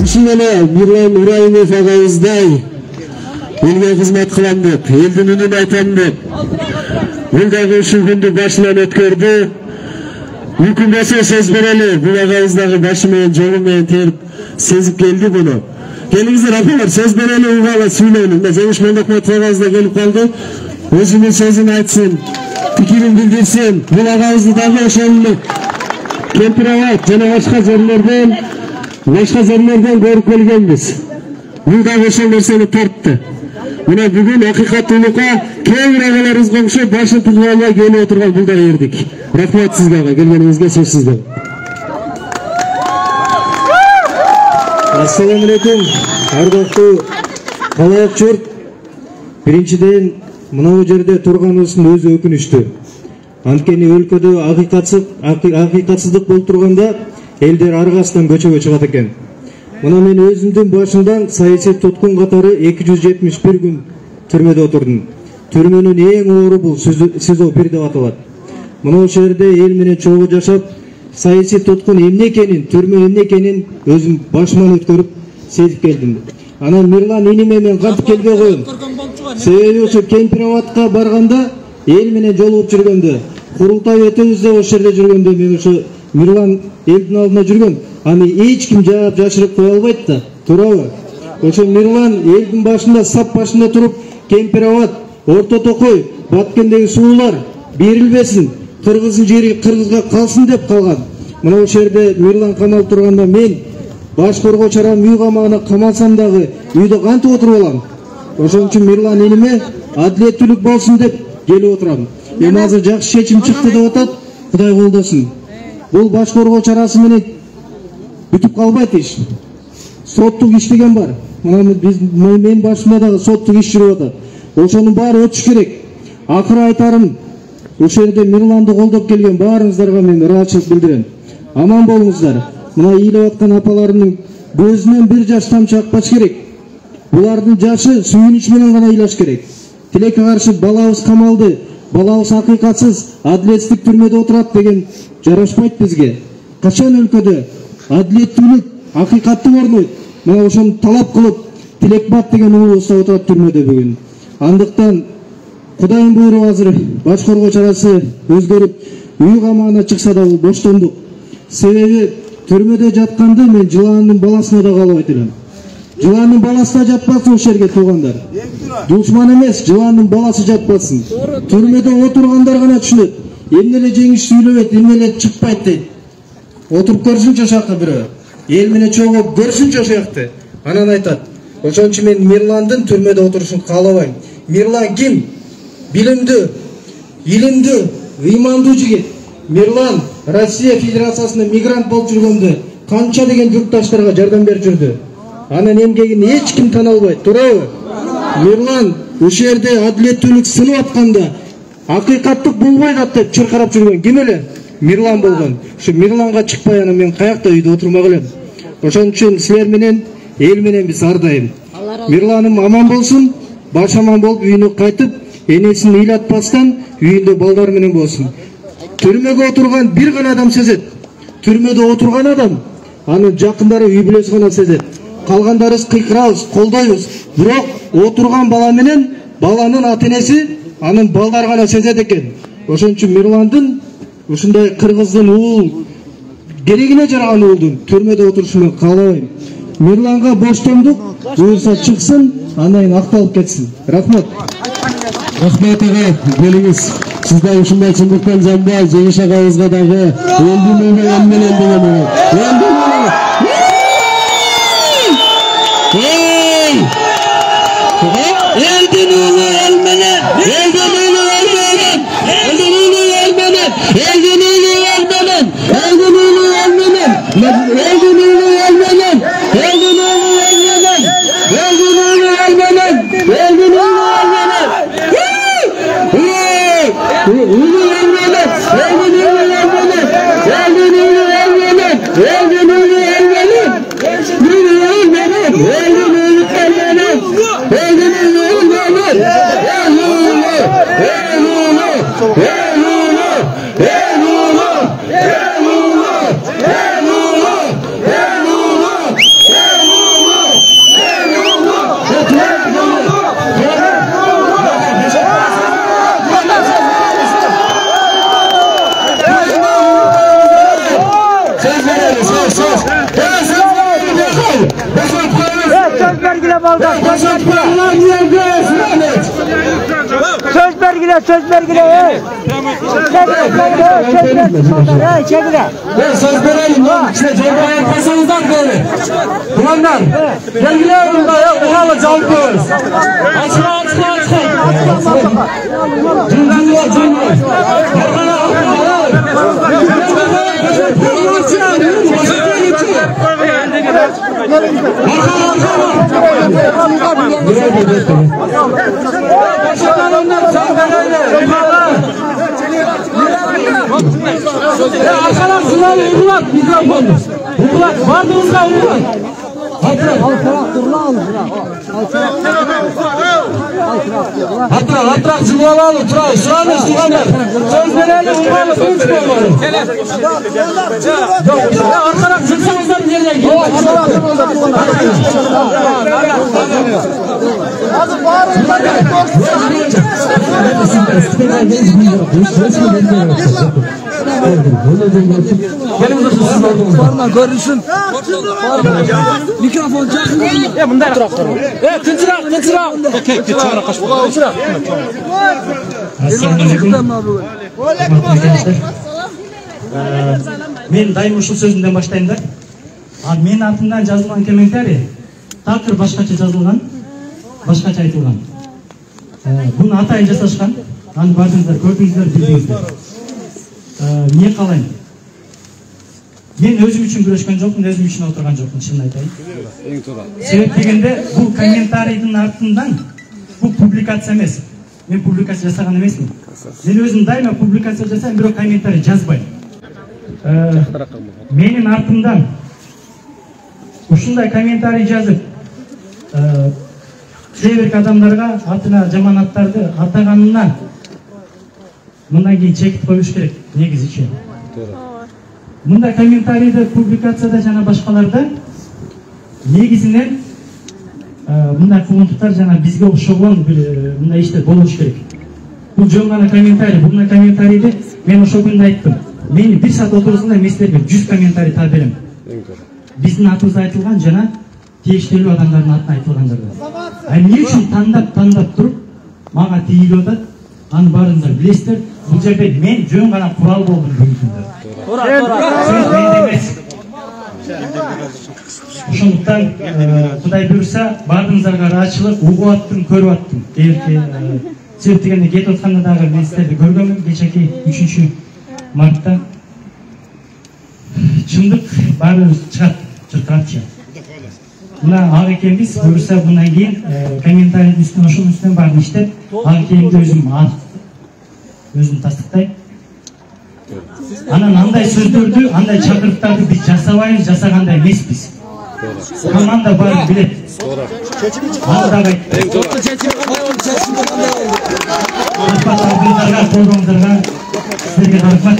Ушул эле Мирлан Урайымов агабыздай элге кызмат кылам деп, элдин үнүн айтам деп, бул дагы ушул күндү башынан өткөрдү. Мүмкүн болсо сөз берели, бул агабыз дагы башы менен жолу менен терип сезип келди буну. Келиңиздер апалар, сөз берели, угала сүйлөйүн. Жеңиш Молдокматов агабыз да келип калды. Өзүнүн сөзүн айтсын, пикирин билдирсин. Бул агабызды дагы ошол Кемпироват жана башка жерлерден көрүп келгенбиз. Бул дагы ошол нерсени тартты. Мына бүгүн акыйкаттуулукка кээ бир агаларыбыз коңшу башын тыгып албай келип отурган бул да эрдик. Рахмат сизге ага, келгениңизге сөз сизде. Ассаламу алейкум, ардактуу калайык журт. Биринчиден, мына жерде турганыбыздын өзү өкүнүчтүү. Анткени өлкөдө акыйкатсыздык болуп турганда элдер аргасынан көчөгө чыгат экен. Мына мен өзүмдүн башымдан саясий туткун катары 271 күн түрмөдө отурдум. Түрмөнүн эң оору бул СИЗО 1 деп аталат. Мына ошол жерде эл менен чогуу жашап, саясий туткун эмне экенин, түрмө эмне экенин өзүм башыман өткөрүп сезип келдим. Анан Мирлан иниме мен кантип келбей коем. Себеби ошо Кемпироватка барганда эл менен жолугуп жүргөндө, курултай өтөбүз деп ошол жерде жүргөндө мен ошо Мирлан элдин алдына жүргөн. Аны эч ким жаап жашырып кое албайт да, туурабы? Ошо Мирлан элдин башында, сап башында туруп, Кемпироват, Орто Токой, Баткендеги суулар берилбесин, кыргыздын жери кыргызга калсын деп калган. Мына ошол жерде Мирлан камалып турганда мен баш коргоо чарам үй камагына камалсам дагы үйдө кантип отуруп алам? Ошон үчүн Мирлан элиме адилеттүүлүк болсун деп келип отурам. Эми азыр жакшы чечим чыкты деп атат, Кудай колдосун. Бул баш коргоо чарасы менен бүтүп калбайт иш. Соттук иш деген бар. Мына мен башымда дагы соттук иш жүрүп атат. Ошонун баары өтүш керек. Акыры айтарым, ошол жерде Мирланды колдоп келген баарыңыздарга мен ыраазычылык билдирем. Аман болуңуздар. Мына ыйлап аткан апаларымдын көзүнөн бир жаш тамчы акпаш керек. Булардын жашы сүйүнүч менен гана ыйлаш керек. Тилекке каршы балабыз камалды, балабыз акыйкатсыз, адилетсиздик түрмөдө отурат деген жарашпайт бизге. Качан өлкөдө адилеттүүлүк, акыйкаттык орнойт. Мына ошону талап кылып, Тилекбат деген уулубуз отурат түрмөдө бүгүн. Андыктан Кудайдын буйругу азыр баш коргоо чарасы өзгөрүп, үй камагына чыкса да боштондук. Себеби түрмөдө жатканды мен жылаандын баласына да каалабайт элем. Жылаандын баласы да жатпасын ошол жерге туугандар. Душман эмес, жылаандын баласы жатпасын. Түрмөдө отургандар гана түшүнөт. Эмне эле жеңиш сүйлөбөйт, эмне эле чыкпайт дейт. Отуруп көрсүнчү ошол жакта бирөө. Эл менен чогуу көрсүнчү ошол жакта. Анан айтат. Ошон үчүн мен Мирландын түрмөдө отурушун каалабайм. Мирлан ким? Билимдүү, илимдүү, ыймандуу жигит. Мирлан Россия Федерациясында мигрант болуп жүргөндө канча деген журтташтарга жардам берип жүрдү. Анын эмгегин эч ким тана албайт, туурабы? Мирлан ошол жерде адилеттүүлүк сынып атканда акыйкаттык болбойт ат деп чыркырап жүргөн ким эле? Мирлан болгон. Ушу Мирланга чыкпай анан мен каякта үйдө отурмак элем. Ошон үчүн силер менен, эл менен биз ар дайым. Мирланым аман болсун, баш аман болуп үйүнө кайтып, энесин ыйлатпастан үйүндө балдар менен болсун. Түрмөгө отурган бир гана адам сезет. Түрмөдө отурган адам, анын жакындары үй бүлөсү гана сезет. Калгандарыбыз кыйкырабыз, колдойбуз. Бирок отурган бала менен баланын ата-энеси, анын балдары гана сезет экен. Ошон үчүн Мирландын ушундай кыргыздын уул, керегине жараган уулдун түрмөдө отурушун каалабайм. Мирланга боштондук буюрса чыксын, андан кийин акталып кетсин. Рахмат. Рахмат ага, келиңиз. Сиз да ушундай чындыктан жанбай, Жеңиш агабызга дагы элдин уулу эл менен деген. Элдин уулу. Элдин уулу эл менен. Элдин уулу эл менен. Элдин уулу эл менен. Элдин уулу эл менен. Элдин уулу эл менен. Элдин уулу эл менен. Элдин уулу эл менен. Элдин уулу эл menenen. Elgin ulu elmenen. Ulu elmenen. Elgin ulu elmenen. Elgin ulu elmenen. Elgin ulu elmenen. Ulu elmenen. Elgin ulu elmenen. Elgin ulu elmenen. El ulu. Söz vergile. Söz vereyim lan. İşte cebaya yapmasanızdan böyle. Ulanlar. Vergiler bunda ya. Ulanla çalıyoruz. Açma. Cümle. Arkadan sınavı uygulat mikrofonu. Uygulat. Vardığınızda uygulat. Hatıra cümlalalı Turay. Şuanı istiganlar. Söz verelim uygulanı suç olmalı. Arkadan sınavdan nereye gidiyor? Hadi bağırın. Gelin siz oldunuz. Parma görürsün. Mikrofon çakın. Ya bunlar. Tınçırak. Men дайым ушул сөзүмдөн баштайм да. Менин артымдан жазылган комментарий такыр башкача жазылган, башкача айтылган. Буну атайын жасашкан. Аны бардыңыздар, көрдүңүздөр, билдиңиздер. Эмне калайын? Мен өзүм үчүн күрөшкөн жокмун, өзүм үчүн отурган жокмун, чынын айтайын. Себеп дегенде бул комментарийдин артынан бул публикация эмес. Мен публикация жасаган эмесмин. Мен өзүм дайыма публикация жасайм, бирок комментарий жазбайм. Менин артымдан ушундай комментарий жазып, кээ бир адамдарга атына жаман аттарды атаганына мындан кийин чекит коюш керек, негизичи. Мындай комментарийди публикацияда жана башкаларда негизинен мындай кылымдыктар жана бизге окшогон мындай иштер болуш керек. Бул жөн гана комментарий, мындай комментарийди мен ошол күндө айттым. Мени 1 саат отурусунда мен силерге 100 комментарий таап берем. Биздин атыбызда айтылган жана тийиштелүү адамдардын атына айтылгандарда. Эмне үчүн тандап туруп мага тийилип атат? Аны баарыңыздар билесиздер. Бул жерде мен жөн гана курал болдум бүгүнкүндө. Ошондуктан Кудай буйруса баарыңыздарга ыраачылык, угуп аттым, көрүп аттым. Себеп дегенде кетип атканда дагы мен силерди көргөнмүн кечеки 3 мартта. Чындык баарыбыз чыгат, чыркатчы. Мына ак экенбиз, буйруса мындан кийин комментарийдин үстүнө ошонун үстүнөн баарын иштеп, ак экенди өзүм тастыктайм. Анан андай сөздөрдү, андай чакырыктарды биз жасабайбыз, жасагандай эмеспиз. Команда баарын билет. Андагы колдооңуздарга, силерге рахмат,